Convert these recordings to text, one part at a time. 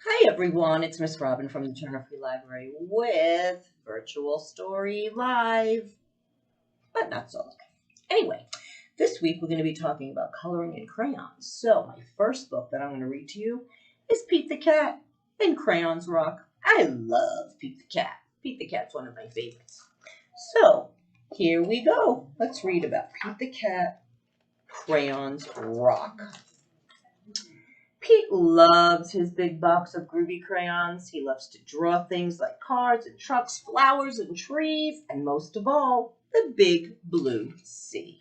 Hi everyone, it's Miss Robin from the Turner Free Library with Virtual Story Live, but not so live. Anyway, this week we're going to be talking about coloring in crayons. So my first book that I'm going to read to you is Pete the Cat and Crayons Rock. I love Pete the Cat. Pete the Cat's one of my favorites. So here we go. Let's read about Pete the Cat, Crayons Rock. Pete loves his big box of groovy crayons. He loves to draw things like cars and trucks, flowers and trees, and most of all, the big blue sea.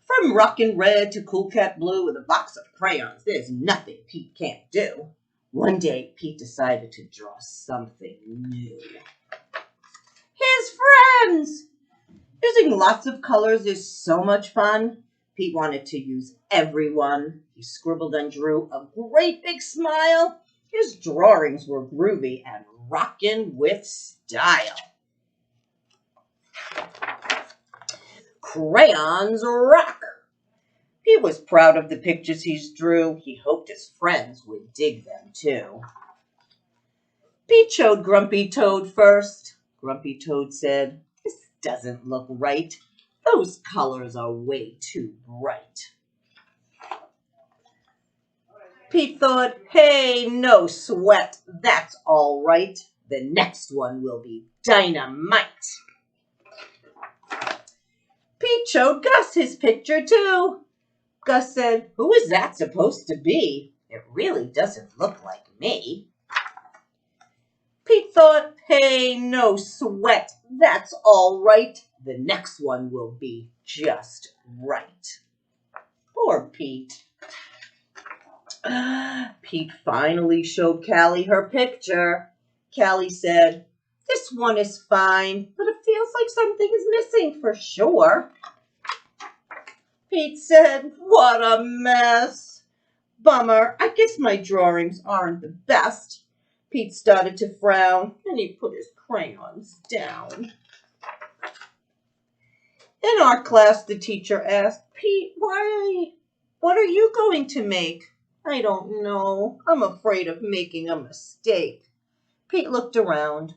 From Rockin' Red to Cool Cat Blue with a box of crayons, there's nothing Pete can't do. One day, Pete decided to draw something new. His friends! Using lots of colors is so much fun. Pete wanted to use everyone. He scribbled and drew a great big smile. His drawings were groovy and rockin' with style. Crayons rock! Pete was proud of the pictures he drew. He hoped his friends would dig them too. Pete showed Grumpy Toad first. Grumpy Toad said, "This doesn't look right. Those colors are way too bright." Pete thought, "Hey, no sweat. That's all right. The next one will be dynamite." Pete showed Gus his picture too. Gus said, "Who is that supposed to be? It really doesn't look like me." Pete thought, "Hey, no sweat. That's all right. The next one will be just right." Poor Pete. Pete finally showed Callie her picture. Callie said, "This one is fine, but it feels like something is missing for sure." Pete said, "What a mess. Bummer, I guess my drawings aren't the best." Pete started to frown, and he put his crayons down. In art class, the teacher asked, "Pete, what are you going to make?" "I don't know. I'm afraid of making a mistake." Pete looked around.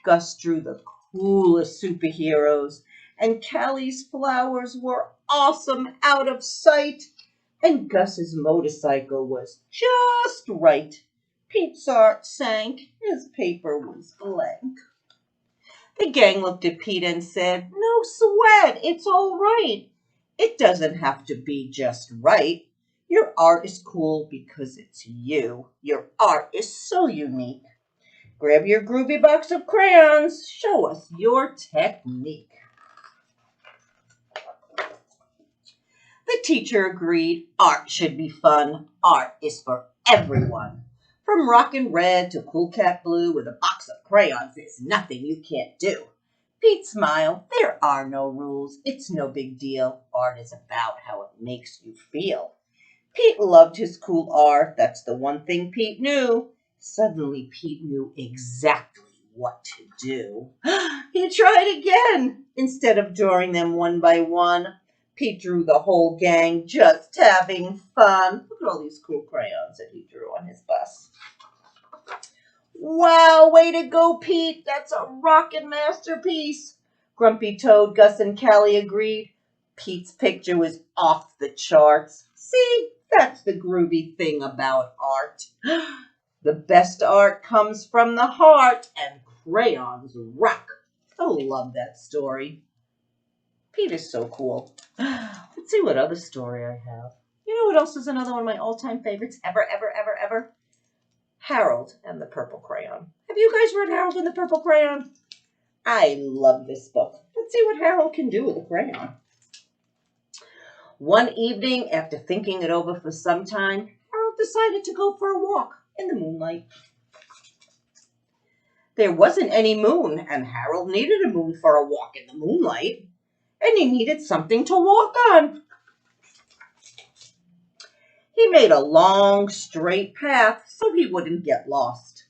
Gus drew the coolest superheroes, and Callie's flowers were awesome out of sight, and Gus's motorcycle was just right. Pete's art sank. His paper was blank. The gang looked at Pete and said, "No sweat, it's all right. It doesn't have to be just right. Your art is cool because it's you. Your art is so unique. Grab your groovy box of crayons. Show us your technique." The teacher agreed. Art should be fun. Art is for everyone. From Rockin' Red to Cool Cat Blue with a box of crayons, there's nothing you can't do. Pete smiled. There are no rules. It's no big deal. Art is about how it makes you feel. Pete loved his cool art. That's the one thing Pete knew. Suddenly, Pete knew exactly what to do. He tried again. Instead of drawing them one by one, Pete drew the whole gang, just having fun. Look at all these cool crayons that he drew on his bus. "Wow, way to go, Pete. That's a rockin' masterpiece." Grumpy Toad, Gus, and Callie agreed. Pete's picture was off the charts. See, that's the groovy thing about art. The best art comes from the heart, and crayons rock. I love that story. Pete is so cool. Let's see what other story I have. You know what else is another one of my all-time favorites ever, ever, ever, ever? Harold and the Purple Crayon. Have you guys read Harold and the Purple Crayon? I love this book. Let's see what Harold can do with a crayon. One evening, after thinking it over for some time, Harold decided to go for a walk in the moonlight. There wasn't any moon, and Harold needed a moon for a walk in the moonlight, and he needed something to walk on. He made a long, straight path so he wouldn't get lost,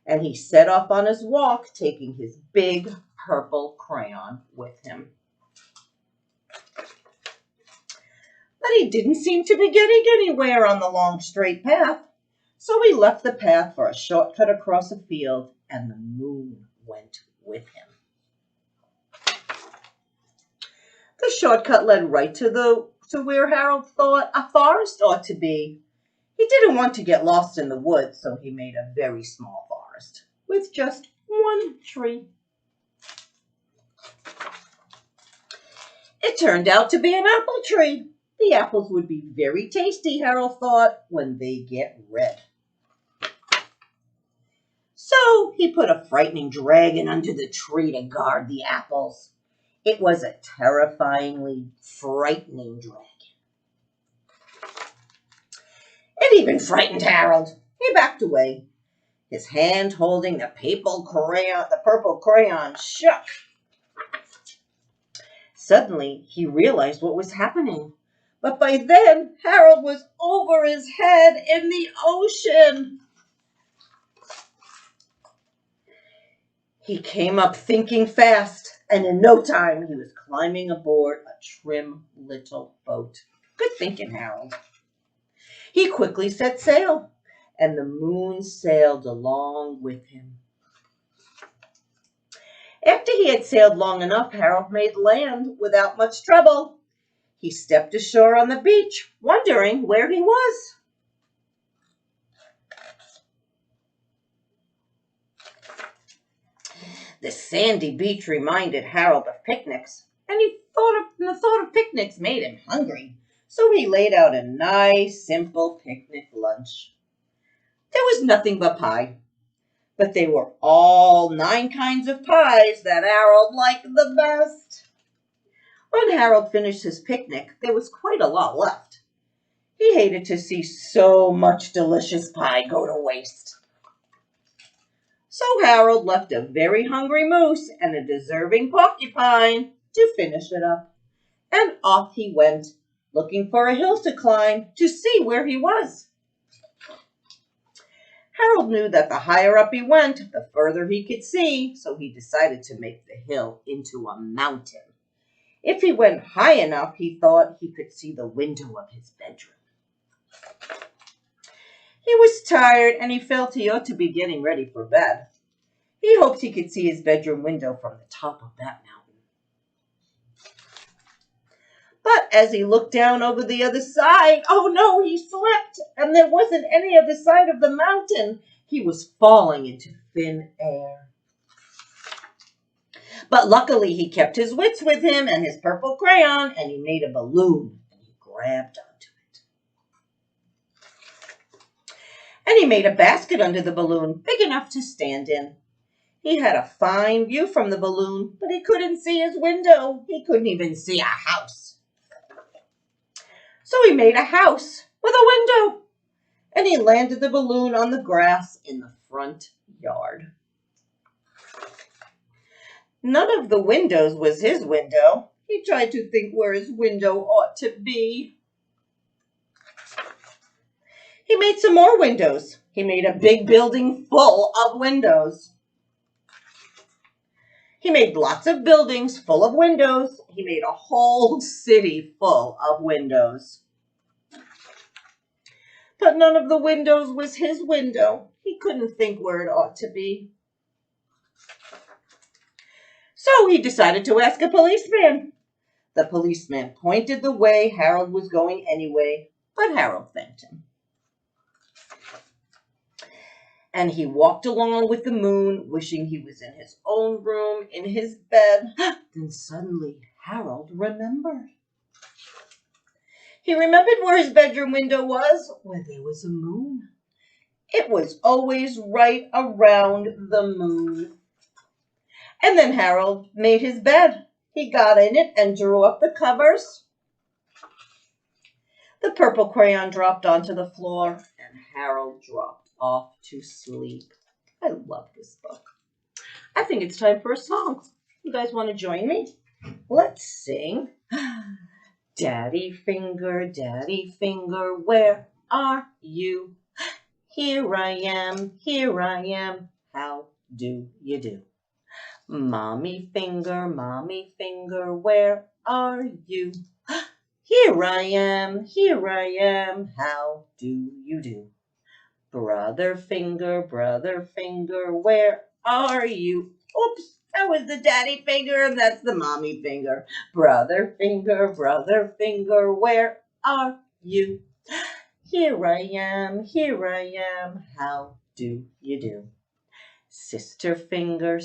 and he set off on his walk, taking his big purple crayon with him. But he didn't seem to be getting anywhere on the long, straight path. So he left the path for a shortcut across a field, and the moon went with him. The shortcut led right to where Harold thought a forest ought to be. He didn't want to get lost in the woods, so he made a very small forest with just one tree. It turned out to be an apple tree. The apples would be very tasty, Harold thought, when they get red. So he put a frightening dragon under the tree to guard the apples. It was a terrifyingly frightening dragon. It even frightened Harold. He backed away. His hand holding the purple crayon shook. Suddenly, he realized what was happening. But by then, Harold was over his head in the ocean. He came up thinking fast, and in no time, he was climbing aboard a trim little boat. Good thinking, Harold. He quickly set sail, and the moon sailed along with him. After he had sailed long enough, Harold made land without much trouble. He stepped ashore on the beach, wondering where he was. The sandy beach reminded Harold of picnics, and the thought of picnics made him hungry. So he laid out a nice, simple picnic lunch. There was nothing but pie, but they were all 9 kinds of pies that Harold liked the best. When Harold finished his picnic, there was quite a lot left. He hated to see so much delicious pie go to waste. So Harold left a very hungry moose and a deserving porcupine to finish it up. And off he went, looking for a hill to climb to see where he was. Harold knew that the higher up he went, the further he could see, so he decided to make the hill into a mountain. If he went high enough, he thought he could see the window of his bedroom. He was tired, and he felt he ought to be getting ready for bed. He hoped he could see his bedroom window from the top of that mountain. But as he looked down over the other side, oh no, he slipped, and there wasn't any other side of the mountain. He was falling into thin air. But luckily, he kept his wits with him and his purple crayon, and he made a balloon, and he grabbed onto it. And he made a basket under the balloon, big enough to stand in. He had a fine view from the balloon, but he couldn't see his window. He couldn't even see a house. So he made a house with a window, and he landed the balloon on the grass in the front yard. None of the windows was his window. He tried to think where his window ought to be. He made some more windows. He made a big building full of windows. He made lots of buildings full of windows. He made a whole city full of windows. But none of the windows was his window. He couldn't think where it ought to be. So he decided to ask a policeman. The policeman pointed the way Harold was going anyway, but Harold thanked him. And he walked along with the moon, wishing he was in his own room, in his bed. Then suddenly Harold remembered. He remembered where his bedroom window was, where there was a moon. It was always right around the moon. And then Harold made his bed. He got in it and drew up the covers. The purple crayon dropped onto the floor, and Harold dropped off to sleep. I love this book. I think it's time for a song. You guys want to join me? Let's sing. Daddy finger, where are you? Here I am, how do you do? Mommy finger, where are you? Here I am, how do you do? Brother finger, where are you? Oops, that was the daddy finger and that's the mommy finger. Brother finger, where are you? Here I am, how do you do? Sister finger,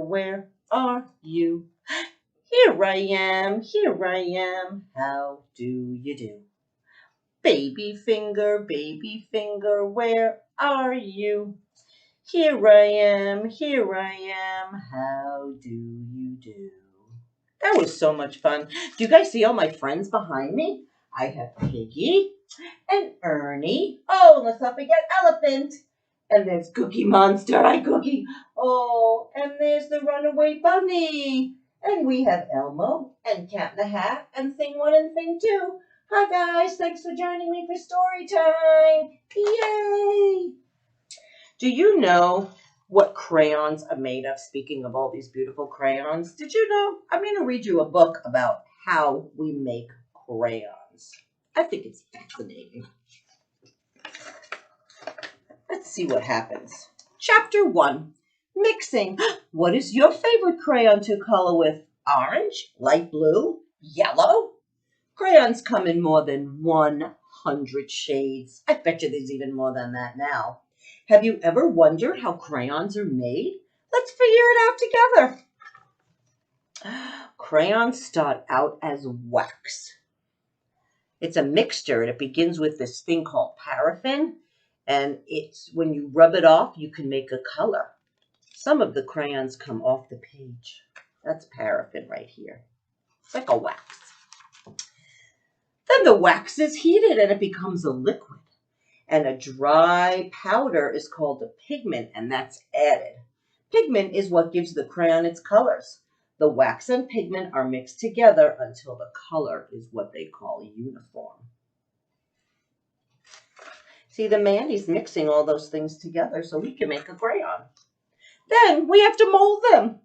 where are you? Here I am, how do you do? Baby finger, where are you? Here I am, how do you do? That was so much fun. Do you guys see all my friends behind me? I have Piggy and Ernie. Oh, let's not forget Elephant. And there's Cookie Monster. Hi, Cookie. Oh, and there's the Runaway Bunny. And we have Elmo and Cat in the Hat and Thing 1 and Thing 2. Hi, guys. Thanks for joining me for story time. Yay! Do you know what crayons are made of? Speaking of all these beautiful crayons, did you know? I'm going to read you a book about how we make crayons. I think it's fascinating. Let's see what happens. Chapter 1, Mixing. What is your favorite crayon to color with? Orange, light blue, yellow? Crayons come in more than 100 shades. I bet you there's even more than that now. Have you ever wondered how crayons are made? Let's figure it out together. Crayons start out as wax. It's a mixture and it begins with this thing called paraffin. And it's when you rub it off, you can make a color. Some of the crayons come off the page. That's paraffin right here. It's like a wax. Then the wax is heated and it becomes a liquid. And a dry powder is called a pigment, and that's added. Pigment is what gives the crayon its colors. The wax and pigment are mixed together until the color is what they call uniform. See, the man, he's mixing all those things together so he can make a crayon. Then we have to mold them.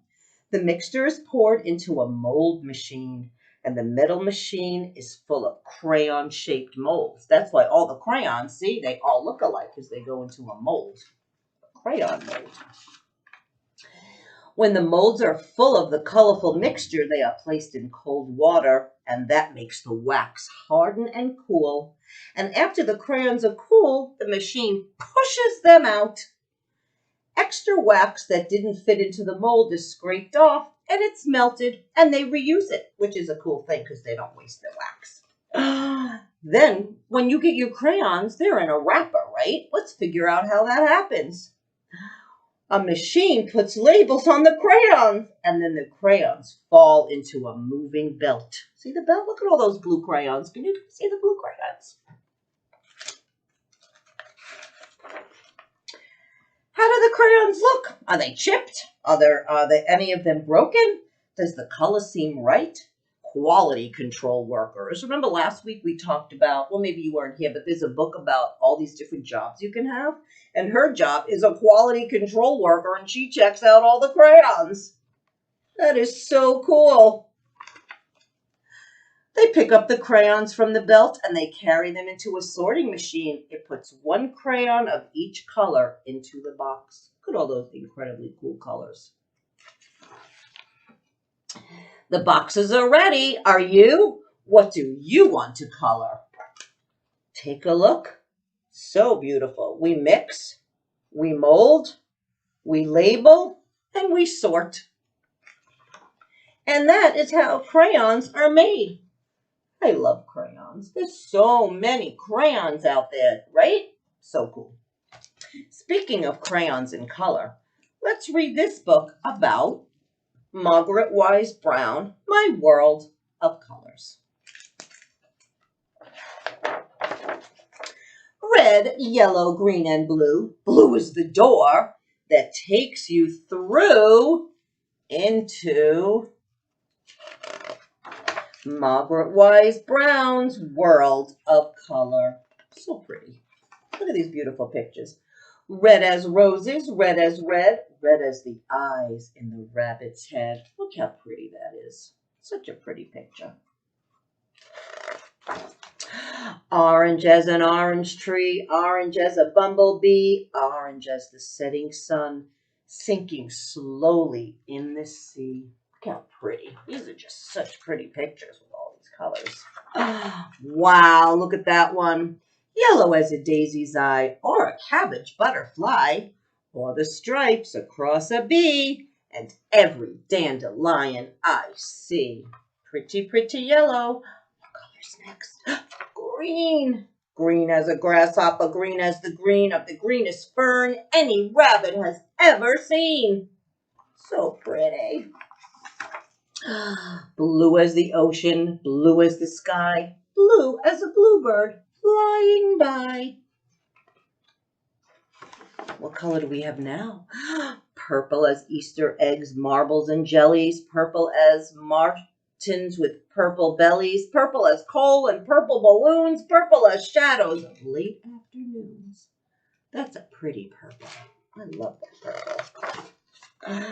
The mixture is poured into a mold machine, and the metal machine is full of crayon-shaped molds. That's why all the crayons, see, they all look alike because they go into a mold, a crayon mold. When the molds are full of the colorful mixture, they are placed in cold water, and that makes the wax harden and cool. And after the crayons are cool, the machine pushes them out. Extra wax that didn't fit into the mold is scraped off, and it's melted, and they reuse it, which is a cool thing because they don't waste their wax. Then, when you get your crayons, they're in a wrapper, right? Let's figure out how that happens. A machine puts labels on the crayons, and then the crayons fall into a moving belt. See the belt? Look at all those blue crayons. Can you see the blue crayons? How do the crayons look? Are they chipped? Are there any of them broken? Does the color seem right? Quality control workers. Remember last week we talked about, well, maybe you weren't here, but there's a book about all these different jobs you can have. And her job is a quality control worker, and she checks out all the crayons. That is so cool. They pick up the crayons from the belt and they carry them into a sorting machine. It puts one crayon of each color into the box. Look at all those incredibly cool colors. The boxes are ready. Are you? What do you want to color? Take a look. So beautiful. We mix, we mold, we label, and we sort. And that is how crayons are made. I love crayons. There's so many crayons out there, right? So cool. Speaking of crayons in color, let's read this book about Margaret Wise Brown, My World of Colors. Red, yellow, green, and blue. Blue is the door that takes you through into Margaret Wise Brown's World of Color. So pretty. Look at these beautiful pictures. Red as roses, red as red, red as the eyes in the rabbit's head. Look how pretty that is. Such a pretty picture. Orange as an orange tree, orange as a bumblebee, orange as the setting sun, sinking slowly in the sea. Look how pretty. These are just such pretty pictures with all these colors. Wow, look at that one. Yellow as a daisy's eye, or a cabbage butterfly, or the stripes across a bee, and every dandelion I see. Pretty, pretty yellow. What color's next? Green. Green as a grasshopper, green as the green of the greenest fern any rabbit has ever seen. So pretty. Blue as the ocean, blue as the sky, blue as a bluebird flying by. What color do we have now? Purple as Easter eggs, marbles, and jellies, purple as martins with purple bellies, purple as coal and purple balloons, purple as shadows of late afternoons. That's a pretty purple. I love that purple.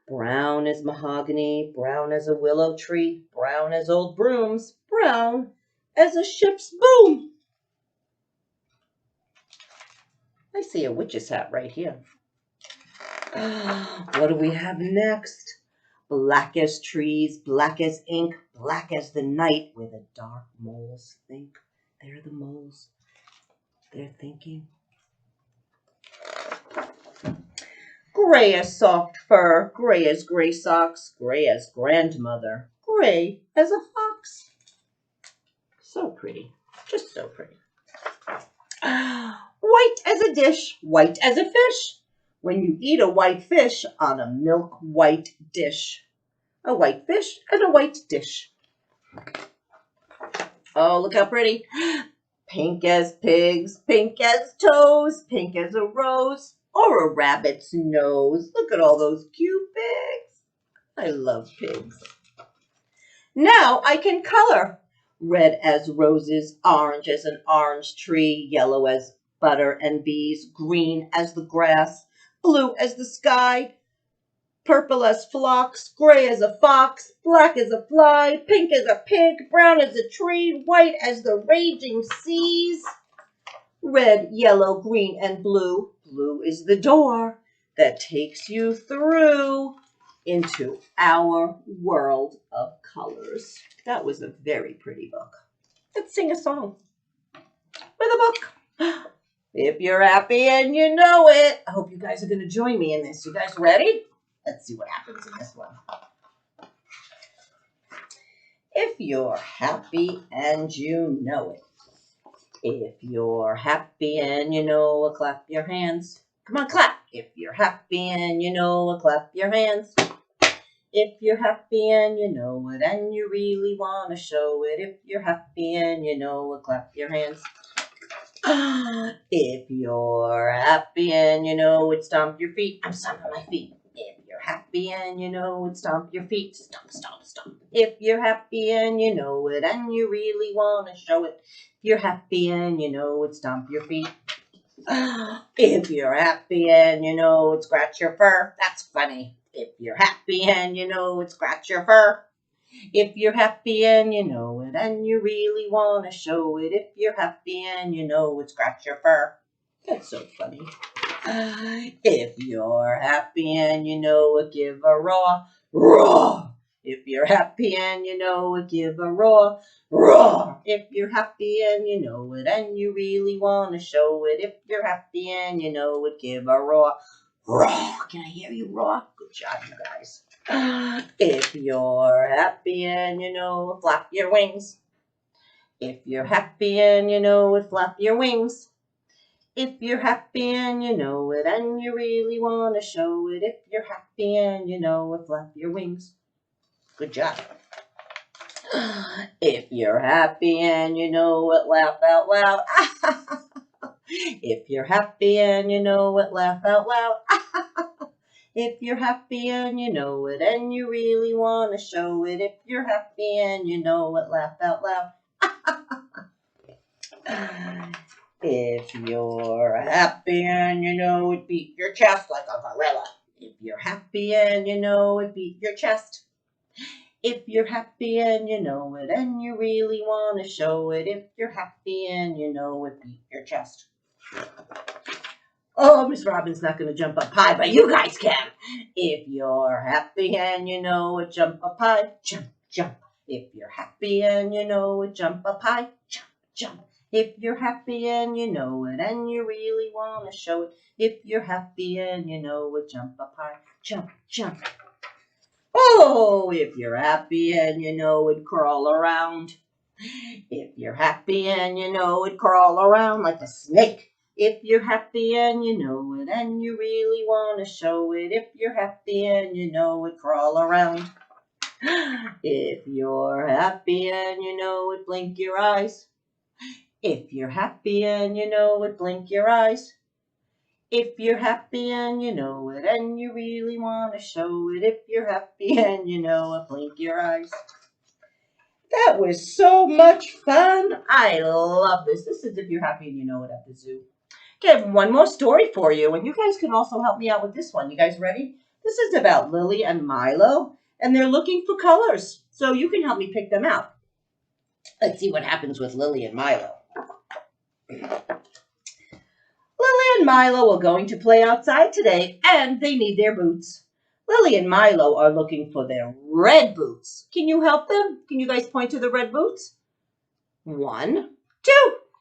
Brown as mahogany, brown as a willow tree, brown as old brooms, brown as a ship's boom. I see a witch's hat right here. What do we have next? Black as trees, black as ink, black as the night, where the dark moles think. They're the moles. They're thinking. Gray as soft fur, gray as gray socks, gray as grandmother, gray as a fox. So pretty, just so pretty. White as a dish, white as a fish. When you eat a white fish on a milk white dish. A white fish and a white dish. Oh, look how pretty. Pink as pigs, pink as toes, pink as a rose, or a rabbit's nose. Look at all those cute pigs. I love pigs. Now I can color. Red as roses, orange as an orange tree, yellow as butter and bees, green as the grass, blue as the sky, purple as phlox, gray as a fox, black as a fly, pink as a pig, brown as a tree, white as the raging seas. Red, yellow, green, and blue. Blue is the door that takes you through into our world of colors. That was a very pretty book. Let's sing a song with a book. If you're happy and you know it. I hope you guys are going to join me in this. You guys ready? Let's see what happens in this one. If you're happy and you know it. If you're happy and you know it, clap your hands. Come on, clap. If you're happy and you know it, clap your hands. If you're happy and you know it and you really want to show it. If you're happy and you know it, clap your hands. If you're happy and you know it, stomp your feet. I'm stomping my feet. If you're happy and you know it, stomp your feet. Stomp, stomp, stomp. If you're happy and you know it and you really want to show it. If you're happy and you know it, stomp your feet. If you're happy and you know it, scratch your fur. That's funny. If you're happy and you know it, scratch your fur. If you're happy and you know it and you really want to show it. If you're happy and you know it, scratch your fur. That's so funny. If you're happy and you know it, give a roar. Roar. If you're happy and you know it, give a roar. Roar. If you're happy and you know it and you really want to show it. If you're happy and you know it, give a roar. Roar. Can I hear you roar? Good job, you guys. If you're happy and you know it, flap your wings. If you're happy and you know it, flap your wings. If you're happy and you know it and you really want to show it. If you're happy and you know it, flap your wings. Good job. If you're happy and you know it, laugh out loud. If you're happy and you know it, laugh out loud. If you're happy and you know it and you really want to show it. If you're happy and you know it, laugh out loud. If you're happy and you know it, beat your chest like a gorilla. If you're happy and you know it, beat your chest. If you're happy and you know it, and you really want to show it, if you're happy and you know it, beat your chest. Oh, Miss Robin's not going to jump up high, but you guys can. If you're happy and you know it, jump up high, jump, jump. If you're happy and you know it, jump up high, jump, jump. If you're happy and you know it, and you really want to show it, if you're happy and you know it, jump up high, jump, jump. Oh, if you're happy and you know it, crawl around. If you're happy and you know it, crawl around like a snake. If you're happy and you know it, and you really want to show it, if you're happy and you know it, crawl around. If you're happy and you know it, blink your eyes. If you're happy and you know it, blink your eyes. If you're happy and you know it, and you really want to show it, if you're happy and you know it, blink your eyes. That was so much fun. I love this. This is if you're happy and you know it at the zoo. Okay, I have one more story for you, and you guys can also help me out with this one. You guys ready? This is about Lily and Milo, and they're looking for colors, so you can help me pick them out. Let's see what happens with Lily and Milo. Lily and Milo are going to play outside today, and they need their boots. Lily and Milo are looking for their red boots. Can you help them? Can you guys point to the red boots? 1, 2.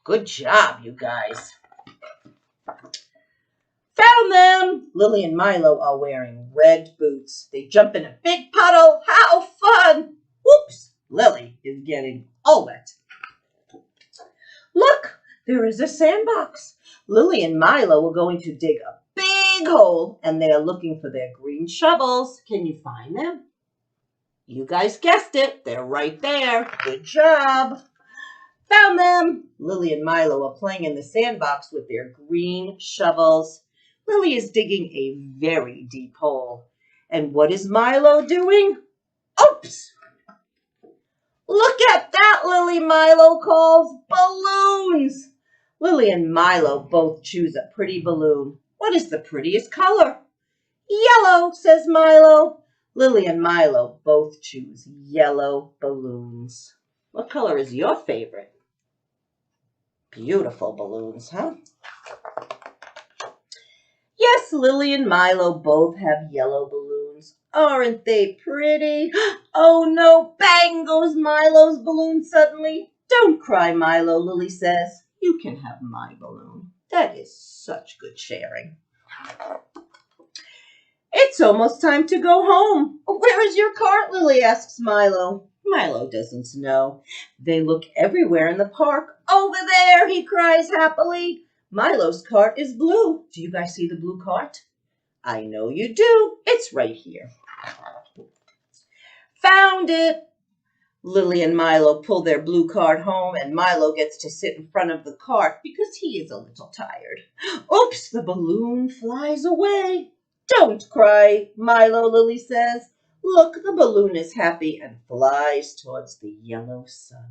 Good job, you guys. Found them! Lily and Milo are wearing red boots. They jump in a big puddle. How fun! Whoops! Lily is getting all wet. Look, there is a sandbox. Lily and Milo are going to dig a big hole, and they are looking for their green shovels. Can you find them? You guys guessed it. They're right there. Good job. Found them. Lily and Milo are playing in the sandbox with their green shovels. Lily is digging a very deep hole. And what is Milo doing? Oops! Look at that, Lily, Milo calls. Balloons! Lily and Milo both choose a pretty balloon. What is the prettiest color? Yellow, says Milo. Lily and Milo both choose yellow balloons. What color is your favorite? Beautiful balloons, huh? Yes, Lily and Milo both have yellow balloons. Aren't they pretty? Oh no, bang goes Milo's balloon suddenly. Don't cry, Milo, Lily says. You can have my balloon. That is such good sharing. It's almost time to go home. Where is your cart, Lily asks Milo. Milo doesn't know. They look everywhere in the park. Over there, he cries happily. Milo's cart is blue. Do you guys see the blue cart? I know you do. It's right here. Found it. Lily and Milo pull their blue cart home, and Milo gets to sit in front of the cart because he is a little tired. Oops, the balloon flies away. Don't cry, Milo, Lily says. Look, the balloon is happy and flies towards the yellow sun.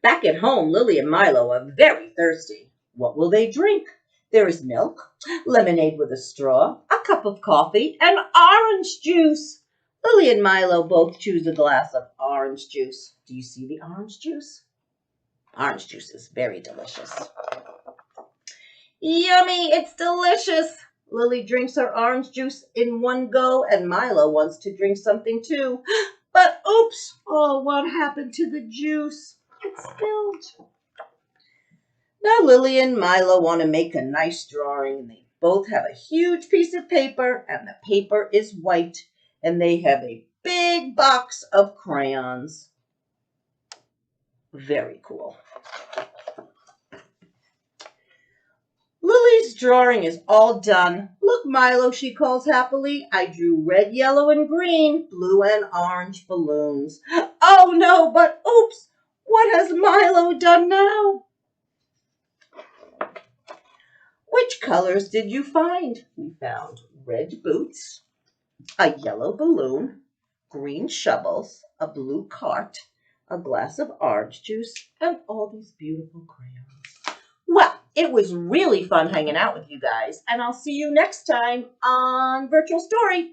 Back at home, Lily and Milo are very thirsty. What will they drink? There is milk, lemonade with a straw, a cup of coffee, and orange juice. Lily and Milo both choose a glass of orange juice. Do you see the orange juice? Orange juice is very delicious. Yummy, it's delicious. Lily drinks her orange juice in one go, and Milo wants to drink something too. But oops, oh, what happened to the juice? It spilled. Now Lily and Milo want to make a nice drawing. They both have a huge piece of paper, and the paper is white, and they have a big box of crayons. Very cool. Lily's drawing is all done. Look, Milo, she calls happily. I drew red, yellow, and green, blue and orange balloons. Oh no, but oops, what has Milo done now? Which colors did you find? We found red boots, a yellow balloon, green shovels, a blue cart, a glass of orange juice, and all these beautiful crayons. Well, it was really fun hanging out with you guys, and I'll see you next time on Virtual Story.